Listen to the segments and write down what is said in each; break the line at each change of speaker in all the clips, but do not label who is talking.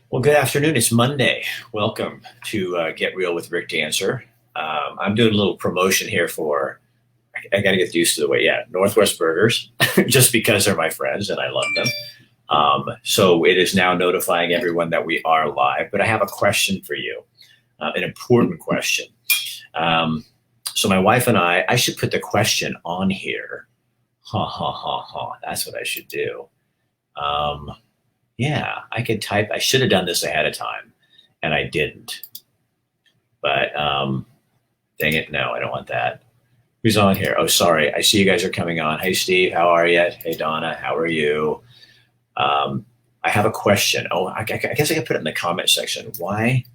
Well, good afternoon. It's Monday. Welcome to Get Real with Rick Dancer. I'm doing a little promotion here for, I got to get used to the way, yeah, Northwest Burgers, just because they're my friends and I love them. So it is now notifying everyone that we are live, but I have a question for you, an important question. So my wife and I should put the question on here. Ha, ha, ha, ha. That's what I should do. Um, Yeah, I could type. I should have done this ahead of time, and I didn't. But dang it, no, I don't want that. Who's on here? Oh, sorry. I see you guys are coming on. Hey, Steve, how are you? Hey, Donna, how are you? Um, I have a question. Oh, I guess I can put it in the comment section. Why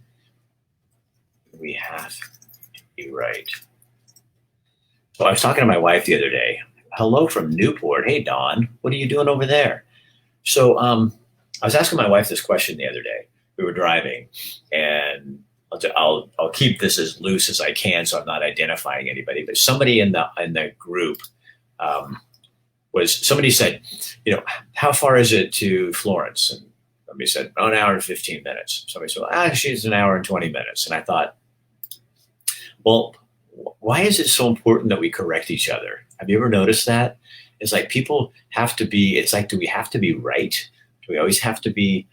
do we have to be right? So I was talking to my wife the other day. Hello from Newport. Hey, Dawn, what are you doing over there? So I was asking my wife this question the other day. We were driving, and I'll keep this as loose as I can, so I'm not identifying anybody. But somebody in the group somebody said, how far is it to Florence? And somebody said, an hour and 15 minutes. Somebody said, well, actually, it's an hour and 20 minutes. And I thought, well, why is it so important that we correct each other? Have you ever noticed that? It's like people have to be. It's like, do we have to be right? Do we always have to be,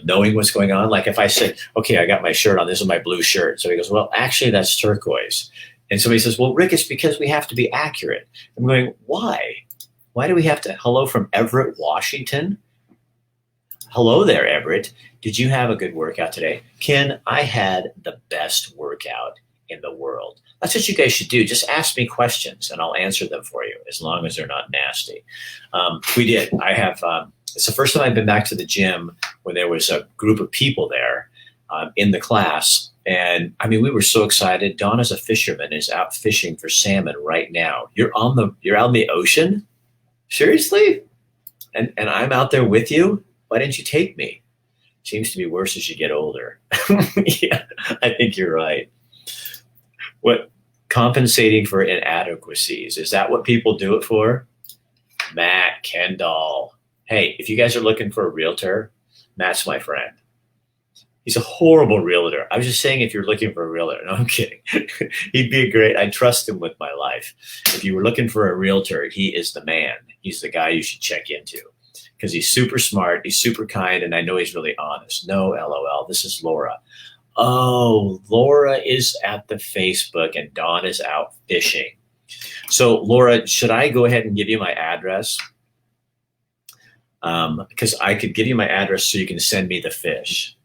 knowing what's going on? Like if I said, okay, I got my shirt on, this is my blue shirt. So he goes, well, actually that's turquoise. And somebody says, well, Rick, it's because we have to be accurate. I'm going, why? Why do we have to? Hello from Everett, Washington. Hello there, Everett. Did you have a good workout today? Ken, I had the best workout in the world. That's what you guys should do. Just ask me questions and I'll answer them for you as long as they're not nasty. We did. I have, it's the first time I've been back to the gym when there was a group of people there in the class. And I mean, we were so excited. Donna's a fisherman, is out fishing for salmon right now. You're out in the ocean? Seriously? And I'm out there with you? Why didn't you take me? Seems to be worse as you get older. Yeah, I think you're right. What compensating for inadequacies? Is that what people do it for? Matt Kendall. Hey, if you guys are looking for a realtor, Matt's my friend. He's a horrible realtor. I was just saying if you're looking for a realtor. No, I'm kidding. He'd be I'd trust him with my life. If you were looking for a realtor, he is the man. He's the guy you should check into because he's super smart. He's super kind. And I know he's really honest. No, LOL. This is Laura. Oh, Laura is at the Facebook and Dawn is out fishing. So Laura, should I go ahead and give you my address? Because I could give you my address so you can send me the fish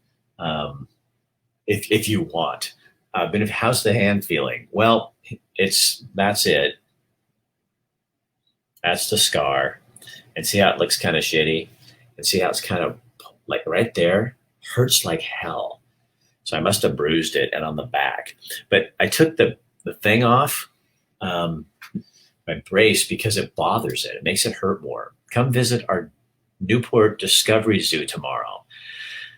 if you want. But how's the hand feeling? Well, that's it. That's the scar. And see how it looks kind of shitty? And see how it's kind of like right there? Hurts like hell. So I must have bruised it and on the back. But I took the thing off, my brace, because it bothers it. It makes it hurt more. Come visit our Newport Discovery Zoo tomorrow.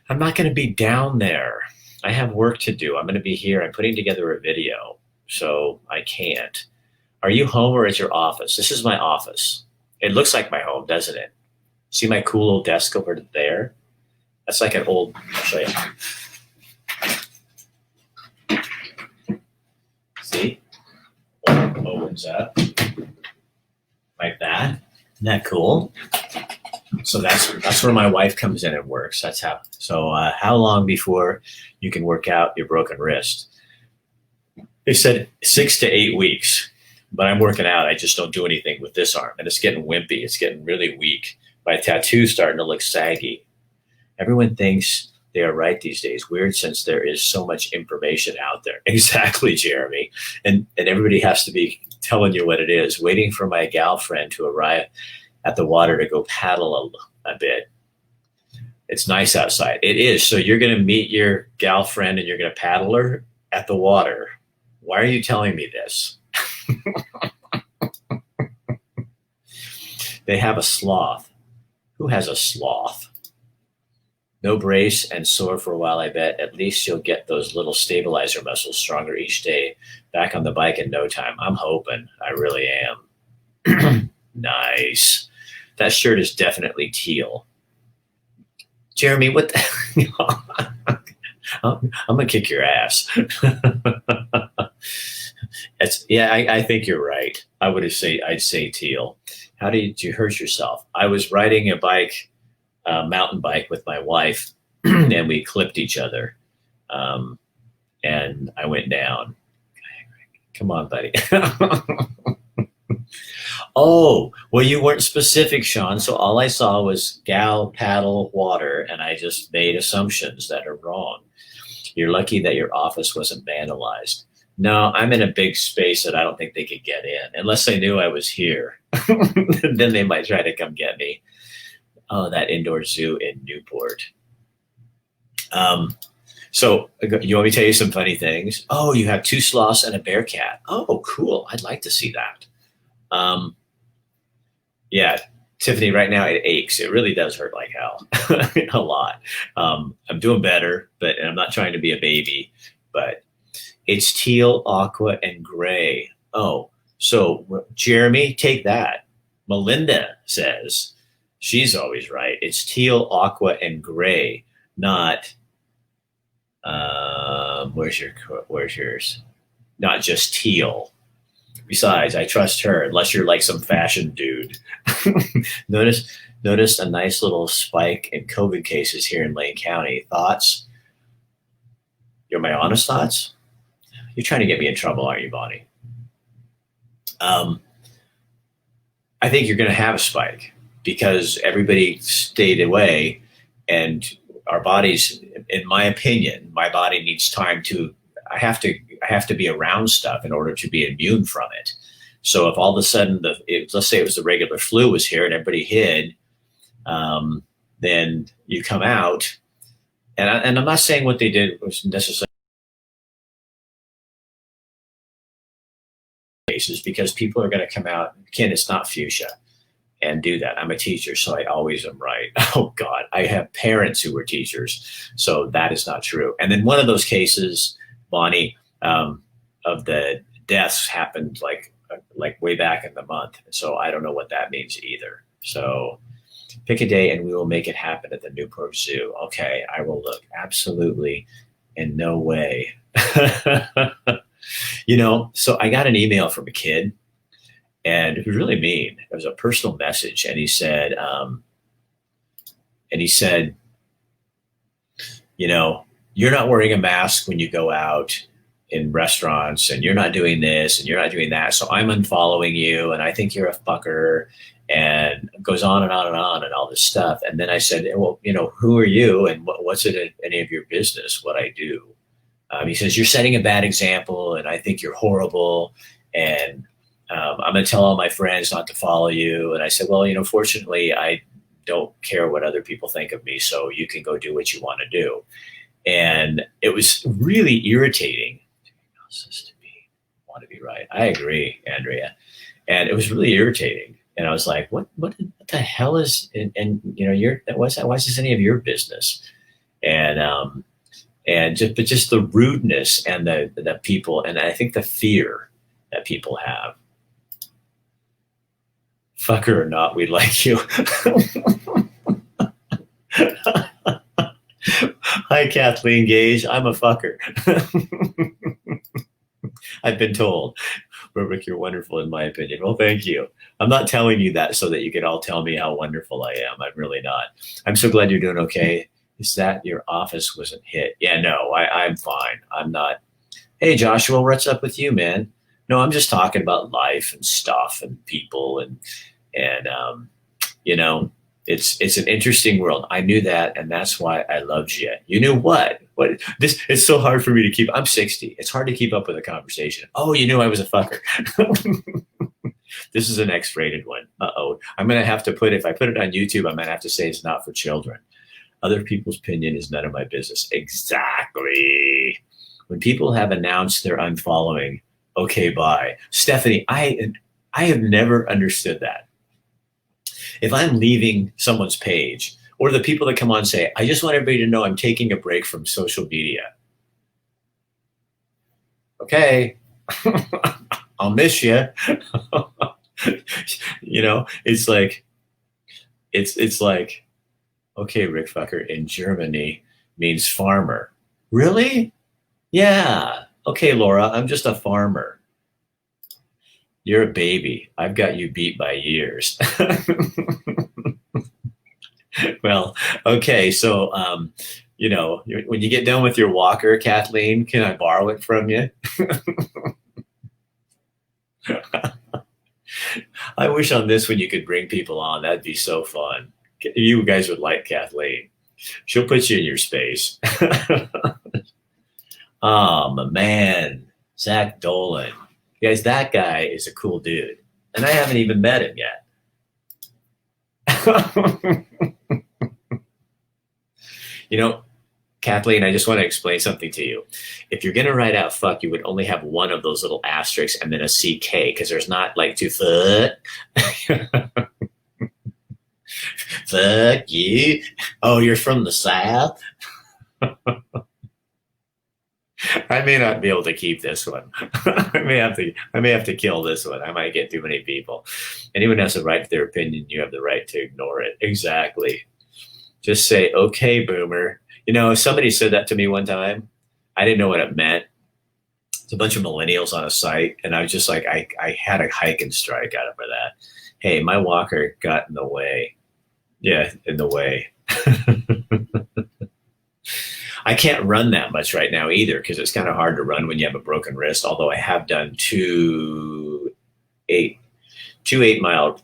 I'm not going to be down there. I have work to do. I'm going to be here. I'm putting together a video, so I can't. Are you home or at your office? This is my office. It looks like my home, doesn't it? See my cool little desk over there? That's like an old, I'll show you. See? Opens up like that. Isn't that cool? So that's where my wife comes in and works. That's how. So how long before you can work out your broken wrist? They said 6 to 8 weeks, but I'm working out. I just don't do anything with this arm, and it's getting wimpy. It's getting really weak. My tattoo's starting to look saggy. Everyone thinks they are right these days. Weird, since there is so much information out there. Exactly, Jeremy. And everybody has to be telling you what it is. Waiting for my gal friend to arrive at the water to go paddle a bit. It's nice outside. It is. So you're going to meet your gal friend and you're going to paddle her at the water. Why are you telling me this? They have a sloth. Who has a sloth? No brace and sore for a while, I bet. At least you'll get those little stabilizer muscles stronger each day. Back on the bike in no time. I'm hoping. I really am. Nice. That shirt is definitely teal. Jeremy, what the, I'm gonna kick your ass. Yeah, I think you're right. I'd say teal. How did you hurt yourself? I was riding a mountain bike with my wife, and we clipped each other, um, and I went down. Come on, buddy. Oh, well, you weren't specific, Sean. So all I saw was gal, paddle, water, and I just made assumptions that are wrong. You're lucky that your office wasn't vandalized. No, I'm in a big space that I don't think they could get in unless they knew I was here. Then they might try to come get me. Oh, that indoor zoo in Newport. So you want me to tell you some funny things? Oh, you have two sloths and a bear cat. Oh, cool. I'd like to see that. Um, yeah, Tiffany, right now it aches. It really does hurt like hell, a lot. I'm doing better, but and I'm not trying to be a baby, but it's teal, aqua, and gray. Oh, so Jeremy, take that. Melinda says she's always right. It's teal, aqua, and gray, not where's yours? Not just teal. Besides, I trust her unless you're like some fashion dude. Notice a nice little spike in COVID cases here in Lane County. Thoughts? You're my honest thoughts? You're trying to get me in trouble, aren't you, Bonnie? I think you're going to have a spike because everybody stayed away, and our bodies, in my opinion, my body needs time to. I have to be around stuff in order to be immune from it. So if all of a sudden, let's say it was the regular flu was here and everybody hid, then you come out, and I'm not saying what they did was necessarily cases because people are going to come out. Ken, it's not fuchsia, and do that. I'm a teacher, so I always am right. Oh God, I have parents who were teachers, so that is not true. And then one of those cases, Bonnie, of the deaths happened like way back in the month. So I don't know what that means either. So pick a day and we will make it happen at the Newport Zoo. Okay, I will look. Absolutely, in no way. So I got an email from a kid, and it was really mean. It was a personal message, and he said, you're not wearing a mask when you go out in restaurants, and you're not doing this, and you're not doing that. So I'm unfollowing you, and I think you're a fucker, and it goes on and on and on, and all this stuff. And then I said, well, who are you, and what's it any of your business what I do? He says, you're setting a bad example, and I think you're horrible, and I'm going to tell all my friends not to follow you. And I said, well, fortunately, I don't care what other people think of me, so you can go do what you want to do. And it was really irritating. To want to be right. I agree, Andrea. And it was really irritating. And I was like, what the hell is, and why is this any of your business? And just the rudeness and the people, and I think the fear that people have. Fucker or not, we like you. Hi, Kathleen Gage. I'm a fucker. I've been told. Rick, you're wonderful in my opinion. Well, thank you. I'm not telling you that so that you can all tell me how wonderful I am. I'm really not. I'm so glad you're doing okay. Is that your office wasn't hit? Yeah, no, I'm fine. I'm not. Hey, Joshua, what's up with you, man? No, I'm just talking about life and stuff and people and it's an interesting world. I knew that, and that's why I loved you. You knew what? What? This it's so hard for me to keep. I'm 60. It's hard to keep up with a conversation. Oh, you knew I was a fucker. This is an X-rated one. Uh-oh. I'm gonna have to if I put it on YouTube, I'm gonna have to say it's not for children. Other people's opinion is none of my business. Exactly. When people have announced they're unfollowing, okay, bye. Stephanie, I have never understood that. If I'm leaving someone's page, or the people that come on and say, I just want everybody to know I'm taking a break from social media. Okay, I'll miss you. It's like, Okay, Rick Fucker, in Germany means farmer. Really? Yeah. Okay, Laura, I'm just a farmer. You're a baby. I've got you beat by years. Well, okay. So, when you get done with your walker, Kathleen, can I borrow it from you? I wish on this one you could bring people on. That'd be so fun. You guys would like Kathleen. She'll put you in your space. Oh, my man, Zach Dolan. Guys, that guy is a cool dude. And I haven't even met him yet. You know, Kathleen, I just want to explain something to you. If you're going to write out fuck, you would only have one of those little asterisks and then a CK because there's not like two fuck. Fuck you. Oh, you're from the South? I may not be able to keep this one. I may have to kill this one. I might get too many people. Anyone has a right to their opinion. You have the right to ignore it. Exactly. Just say, okay, boomer. Somebody said that to me one time. I didn't know what it meant. It's a bunch of millennials on a site. And I was just like, I had a hike and strike out of that. Hey, my walker got in the way. Yeah, in the way. I can't run that much right now either because it's kind of hard to run when you have a broken wrist. Although I have done three 8-mile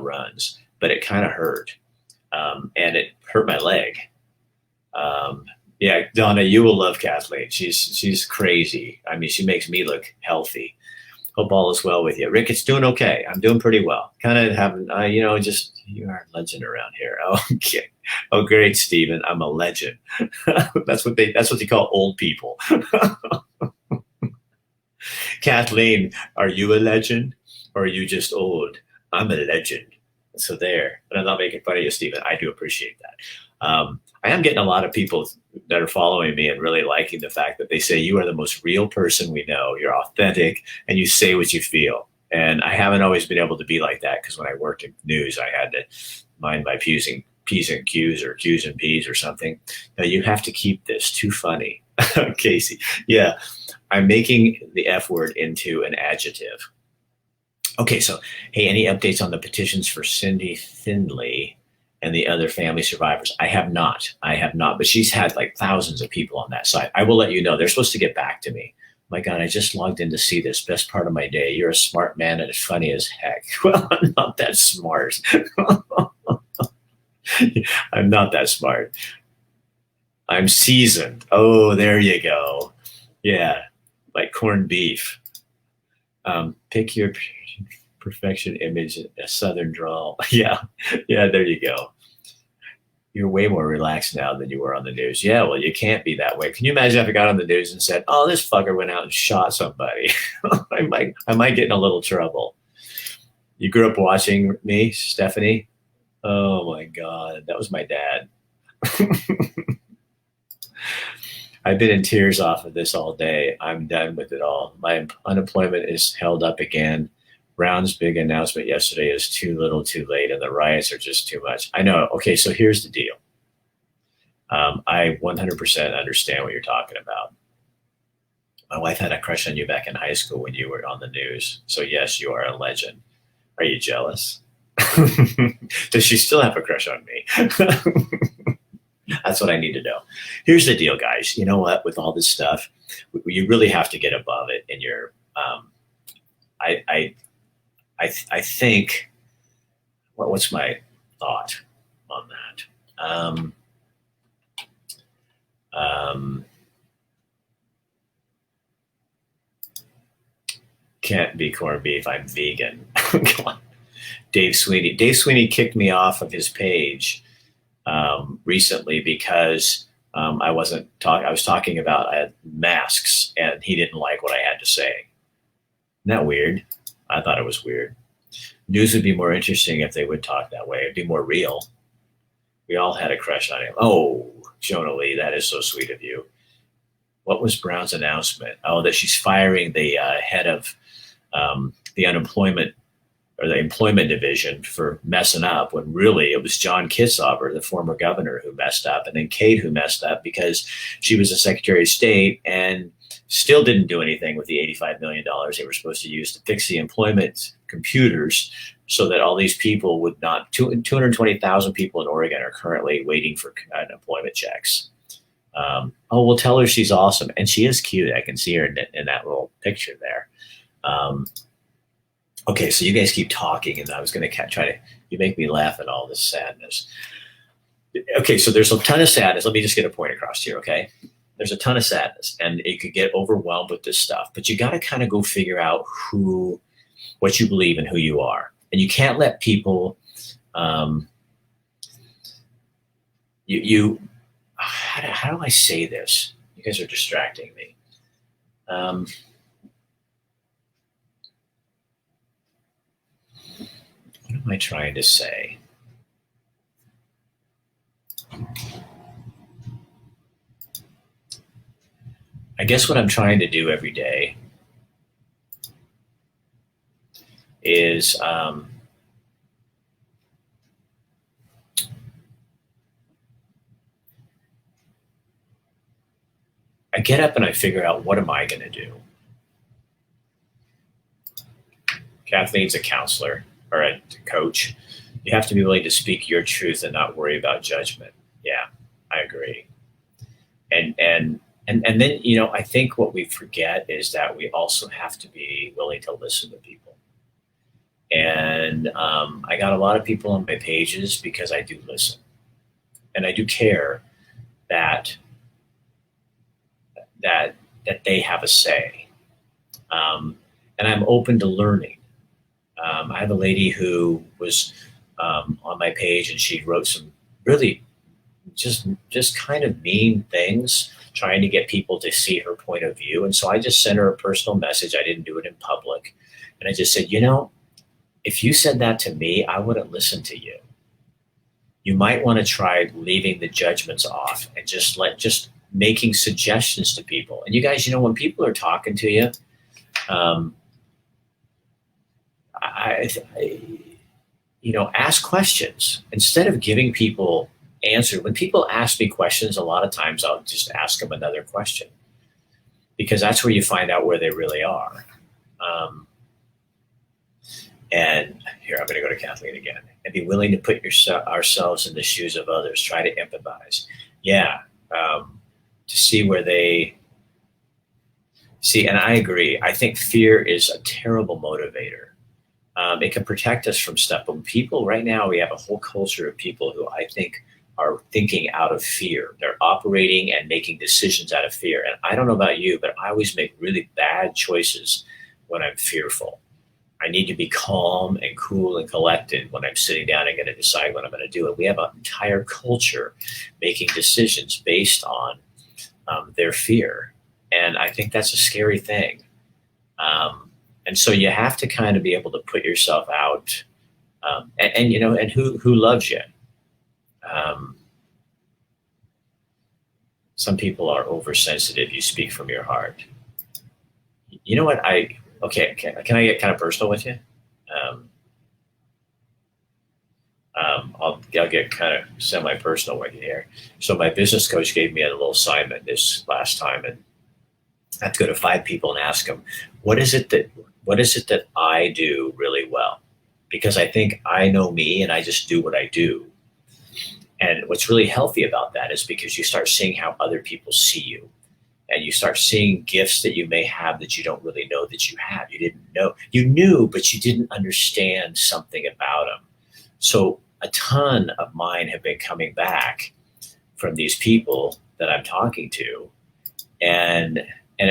runs, but it kind of hurt, and it hurt my leg. Yeah, Donna, you will love Kathleen. She's crazy. I mean, she makes me look healthy. Hope all is well with you, Rick. It's doing okay. I'm doing pretty well. Kind of having, just you are a legend around here. Oh, okay. Oh, great, Stephen. I'm a legend. That's what they call old people. Kathleen, are you a legend or are you just old? I'm a legend. So there. But I'm not making fun of you, Stephen. I do appreciate that. I am getting a lot of people that are following me and really liking the fact that they say you are the most real person we know. You're authentic and you say what you feel. And I haven't always been able to be like that because when I worked in news, I had to mind my P's and Q's or Q's and P's or something. Now you have to keep this too funny. Casey. Yeah. I'm making the F word into an adjective. Okay. So, hey, any updates on the petitions for Cindy Findlay and the other family survivors? I have not, but she's had like thousands of people on that site. I will let you know. They're supposed to get back to me. My God, I just logged in to see this. Best part of my day. You're a smart man and it's funny as heck. Well, I'm not that smart. I'm not that smart. I'm seasoned. Oh, there you go. Yeah, like corned beef. Pick your perfection image, a southern drawl. Yeah, there you go. You're way more relaxed now than you were on the news. Yeah, well, you can't be that way. Can you imagine if I got on the news and said, "Oh, this fucker went out and shot somebody"? I might get in a little trouble. You grew up watching me, Stephanie? Oh my God, that was my dad. I've been in tears off of this all day. I'm done with it all. My unemployment is held up again. Brown's big announcement yesterday is too little too late, and the riots are just too much. I know. Okay, so here's the deal. I 100% understand what you're talking about. My wife had a crush on you back in high school when you were on the news. So yes, you are a legend. Are you jealous? Does she still have a crush on me? That's what I need to know. Here's the deal, guys. You know what? With all this stuff, you really have to get above it. And you're, I think. What's my thought on that? Can't be corned beef. I'm vegan. Come on. Dave Sweeney. Dave Sweeney kicked me off of his page recently because I was talking about masks, and he didn't like what I had to say. Isn't that weird? I thought it was weird. News would be more interesting if they would talk that way. It'd be more real. We all had a crush on him. Oh, Jonah Lee, that is so sweet of you. What was Brown's announcement? Oh, that she's firing the head of the unemployment or the employment division for messing up, when really it was John Kitzhaber, the former governor, who messed up, and then Kate, who messed up because she was the Secretary of State and still didn't do anything with the $85 million they were supposed to use to fix the employment computers, so that all these people would not, 220,000 people in Oregon are currently waiting for unemployment checks. Oh, we'll tell her she's awesome. And she is cute. I can see her in that little picture there. Okay, so you guys keep talking, and I was going to try to, you make me laugh at all this sadness. Okay, so there's a ton of sadness. Let me just get a point across here, okay? There's a ton of sadness, and you could get overwhelmed with this stuff, but you got to kind of go figure out what you believe and who you are. And you can't let people, how do I say this? You guys are distracting me. What am I trying to say? I guess what I'm trying to do every day is I get up and I figure out, what am I going to do? Kathleen's a counselor or a coach. You have to be willing to speak your truth and not worry about judgment. Yeah, I agree. And then, I think what we forget is that we also have to be willing to listen to people. And I got a lot of people on my pages because I do listen, and I do care that they have a say. And I'm open to learning. I have a lady who was on my page, and she wrote some really just kind of mean things, trying to get people to see her point of view. And so I just sent her a personal message. I didn't do it in public. And I just said, if you said that to me, I wouldn't listen to you. You might want to try leaving the judgments off and just making suggestions to people. And you guys, when people are talking to you, ask questions instead of giving people answers. When people ask me questions, a lot of times I'll just ask them another question, because that's where you find out where they really are. And here, I'm going to go to Kathleen again. And be willing to put ourselves in the shoes of others. Try to empathize. Yeah. To see where they see. And I agree. I think fear is a terrible motivator. It can protect us from stuff. But when people, right now, we have a whole culture of people who I think are thinking out of fear. They're operating and making decisions out of fear. And I don't know about you, but I always make really bad choices when I'm fearful. I need to be calm and cool and collected when I'm sitting down and going to decide what I'm going to do. And we have an entire culture making decisions based on their fear. And I think that's a scary thing. And so you have to kind of be able to put yourself out, and who loves you. Some people are oversensitive. You speak from your heart. You know what? Okay, can I get kind of personal with you? I'll get kind of semi-personal with you here. So my business coach gave me a little assignment this last time, and I have to go to 5 people and ask them, what is it that I do really well? Because I think I know me, and I just do what I do. And what's really healthy about that is because you start seeing how other people see you. And you start seeing gifts that you may have that you don't really know that you have. You didn't know. You knew, but you didn't understand something about them. So a ton of mine have been coming back from these people that I'm talking to. And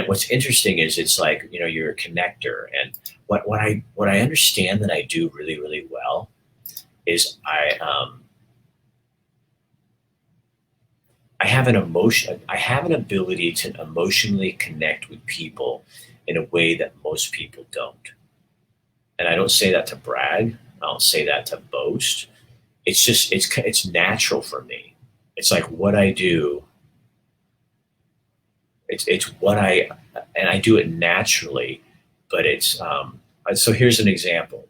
what's interesting is it's like, you're a connector. And what I understand that I do really, really well is I have an emotion. I have an ability to emotionally connect with people in a way that most people don't. And I don't say that to brag. I don't say that to boast. It's just, it's natural for me. It's like what I do. It's what and I do it naturally, but it's, so here's an example.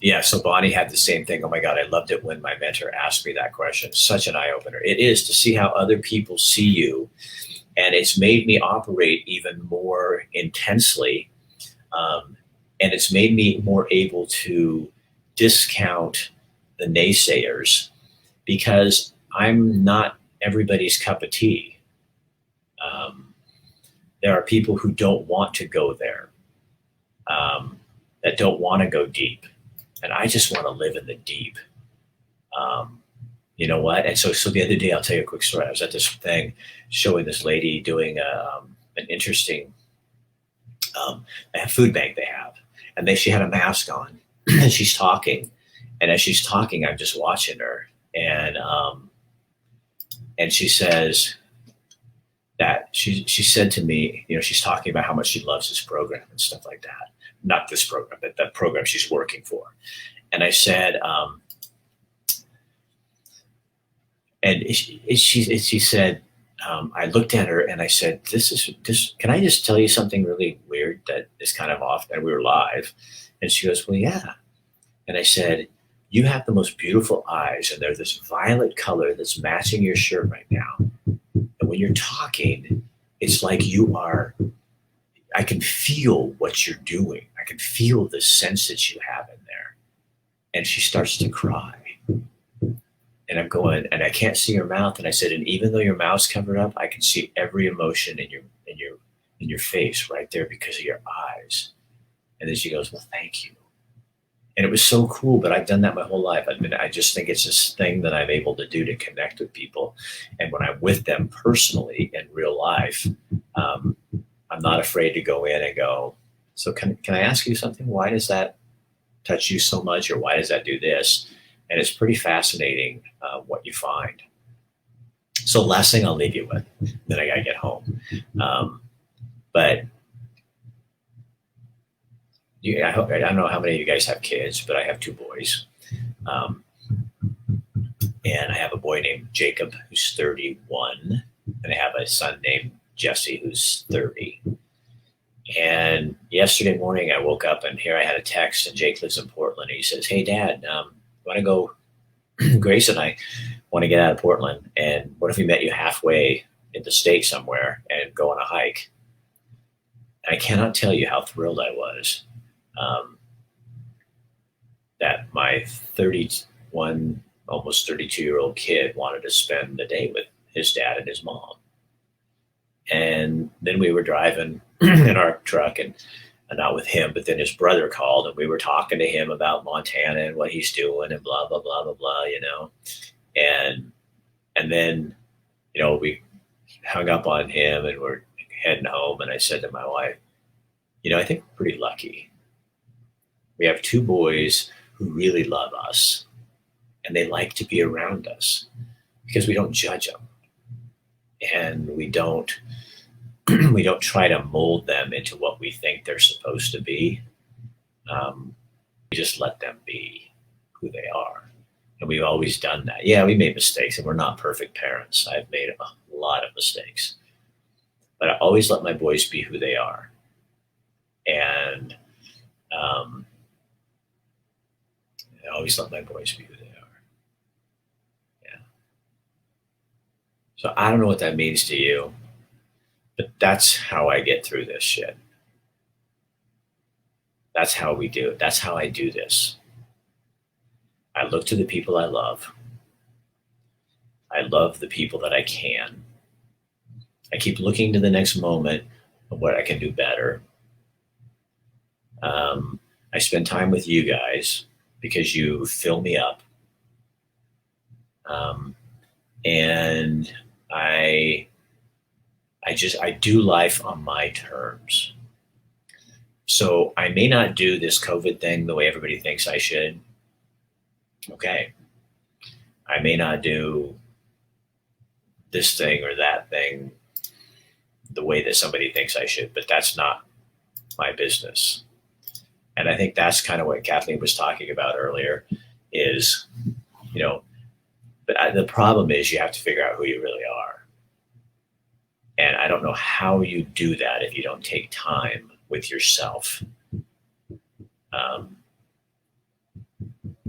Yeah, so Bonnie had the same thing. Oh my God, I loved it when my mentor asked me that question. Such an eye opener. It is to see how other people see you. And it's made me operate even more intensely. Um, and it's made me more able to discount the naysayers because I'm not everybody's cup of tea. Um, there are people who don't want to go there, that don't want to go deep. And I just want to live in the deep. Um, you know what? And so the other day, I'll tell you a quick story. I was at this thing showing this lady doing an interesting a food bank they have, and she had a mask on, and she's talking, and as she's talking, I'm just watching her, and she says that she said to me, she's talking about how much she loves this program and stuff like that. Not this program, but the program she's working for. And I said, and she said, I looked at her and I said, this, can I just tell you something really weird that is kind of off? And we were live. And she goes, well, yeah. And I said, you have the most beautiful eyes, and they're this violet color that's matching your shirt right now. And when you're talking, it's like I can feel what you're doing. I can feel the sense that you have in there. And she starts to cry. And I'm going, and I can't see her mouth. And I said, and even though your mouth's covered up, I can see every emotion in your face right there because of your eyes. And then she goes, well, thank you. And it was so cool, but I've done that my whole life. I just think it's this thing that I'm able to do to connect with people. And when I'm with them personally in real life, I'm not afraid to go in and go, so can I ask you something? Why does that touch you so much? Or why does that do this? And it's pretty fascinating what you find. So last thing I'll leave you with, then I got to get home. But I don't know how many of you guys have kids, but I have two boys. And I have a boy named Jacob, who's 31. And I have a son named Jesse, who's 30. And yesterday morning, I woke up and here I had a text, and Jake lives in Portland. And he says, hey, Dad, want to go? Grace and I want to get out of Portland. And what if we met you halfway in the state somewhere and go on a hike? And I cannot tell you how thrilled I was that my 31, almost 32-year-old kid wanted to spend the day with his dad and his mom. And then we were driving in our truck, and not with him, but then his brother called, and we were talking to him about Montana and what he's doing and blah, blah, blah, blah, blah, And then, we hung up on him and we're heading home. And I said to my wife, I think we're pretty lucky. We have two boys who really love us, and they like to be around us because we don't judge them. And we don't try to mold them into what we think they're supposed to be. We just let them be who they are. And we've always done that. Yeah, we made mistakes, and we're not perfect parents. I've made a lot of mistakes. But I always let my boys be who they are. And I always let my boys be who they are. Yeah. So I don't know what that means to you, but that's how I get through this shit. That's how we do it. That's how I do this. I look to the people I love. I love the people that I can. I keep looking to the next moment of what I can do better. I spend time with you guys because you fill me up. And I do life on my terms. So I may not do this COVID thing the way everybody thinks I should. Okay. I may not do this thing or that thing the way that somebody thinks I should, but that's not my business. And I think that's kind of what Kathleen was talking about earlier is, but the problem is you have to figure out who you really are. And I don't know how you do that if you don't take time with yourself.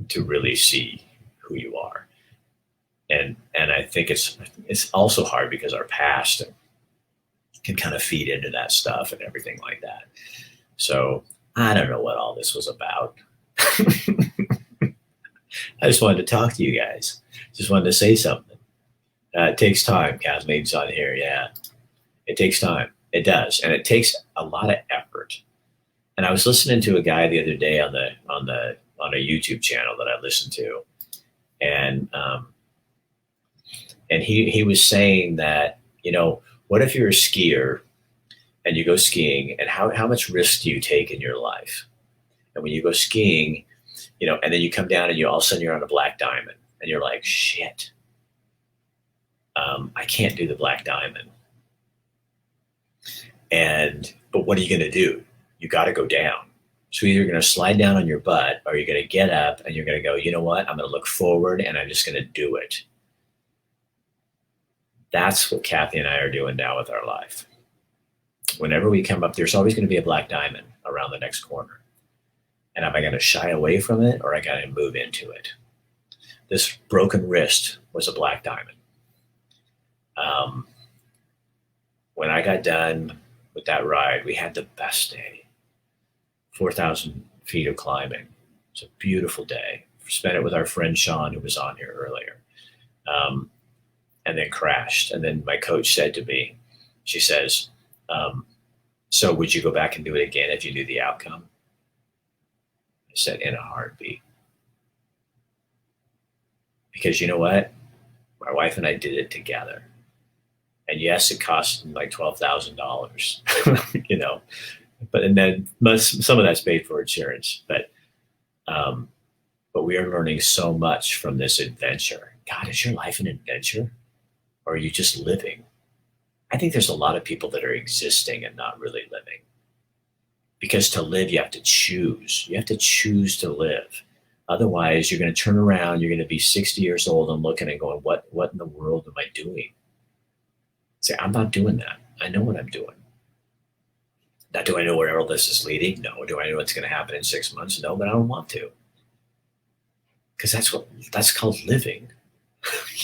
to really see who you are. And I think it's also hard because our past can kind of feed into that stuff and everything like that. So I don't know what all this was about. I just wanted to talk to you guys. Just wanted to say something. It takes time. Kathleen's on here. Yeah, it takes time. It does, and it takes a lot of effort. And I was listening to a guy the other day on a YouTube channel that I listened to, and he was saying that, what if you're a skier and you go skiing, and how much risk do you take in your life? And when you go skiing, and then you come down and you all of a sudden you're on a black diamond and you're like, shit, I can't do the black diamond. But what are you going to do? You got to go down. So either you're going to slide down on your butt, or you're going to get up and you're going to go, you know what? I'm going to look forward and I'm just going to do it. That's what Kathy and I are doing now with our life. Whenever we come up, there's always going to be a black diamond around the next corner. And am I going to shy away from it, or I got to move into it? This broken wrist was a black diamond. When I got done with that ride, we had the best day. 4,000 feet of climbing. It's a beautiful day. Spent it with our friend Sean, who was on here earlier, and then crashed. And then my coach said to me, she says, so would you go back and do it again if you knew the outcome? I said, in a heartbeat. Because you know what? My wife and I did it together. And yes, it cost like $12,000, and then some of that's paid for insurance, but we are learning so much from this adventure. God, is your life an adventure, or are you just living? I think there's a lot of people that are existing and not really living, because to live, you have to choose. You have to choose to live. Otherwise, you're going to turn around, you're going to be 60 years old and looking and going, what in the world am I doing? Say, I'm not doing that. I know what I'm doing. Now, do I know where all this is leading? No. Do I know what's going to happen in 6 months? No, but I don't want to. Because that's called living.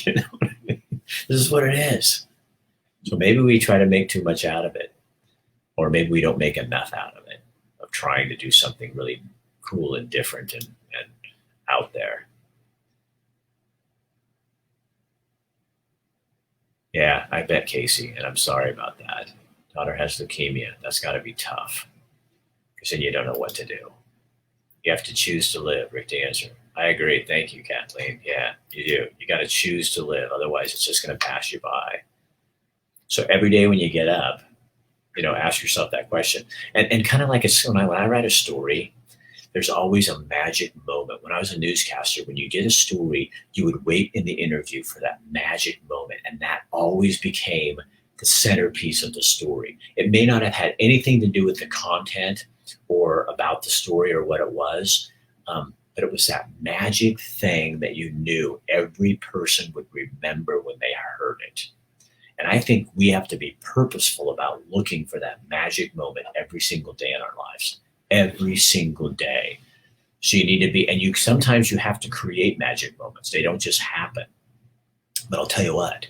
You know what I mean? This is what it is. So maybe we try to make too much out of it, or maybe we don't make enough out of it, of trying to do something really cool and different and out there. Yeah, I bet, Casey, and I'm sorry about that. Daughter has leukemia. That's got to be tough, because then you don't know what to do. You have to choose to live, Rick to answer. I agree. Thank you, Kathleen. Yeah, you do. You got to choose to live. Otherwise, it's just going to pass you by. So every day when you get up, ask yourself that question. And kind of like when I write a story, there's always a magic moment. When I was a newscaster, when you did a story, you would wait in the interview for that magic moment. And that always became the centerpiece of the story. It may not have had anything to do with the content or about the story or what it was, but it was that magic thing that you knew every person would remember when they heard it. And I think we have to be purposeful about looking for that magic moment every single day in our lives. Every single day. So you need to be, and sometimes you have to create magic moments. They don't just happen. But I'll tell you what,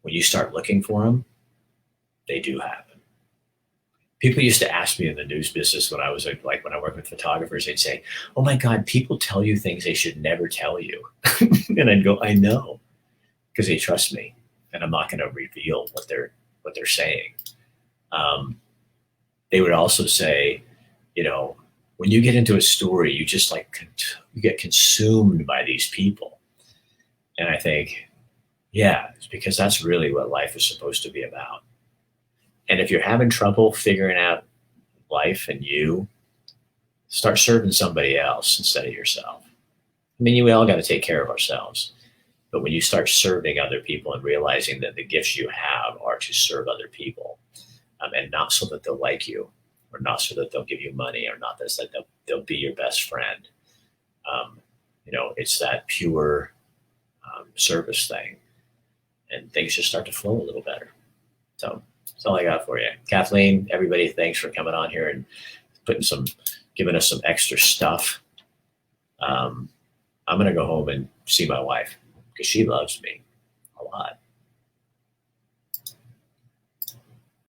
when you start looking for them, they do happen. People used to ask me in the news business when I was when I worked with photographers, they'd say, oh my God, people tell you things they should never tell you. And I'd go, I know, because they trust me, and I'm not going to reveal what they're saying. They would also say, when you get into a story, you just you get consumed by these people. And I think, yeah, it's because that's really what life is supposed to be about. And if you're having trouble figuring out life and you, start serving somebody else instead of yourself. I mean, we all got to take care of ourselves. But when you start serving other people and realizing that the gifts you have are to serve other people, and not so that they'll like you, or not so that they'll give you money, or not that they'll be your best friend. It's that pure service thing, and things just start to flow a little better. So that's all I got for you. Kathleen, everybody, thanks for coming on here and giving us some extra stuff. I'm going to go home and see my wife because she loves me a lot.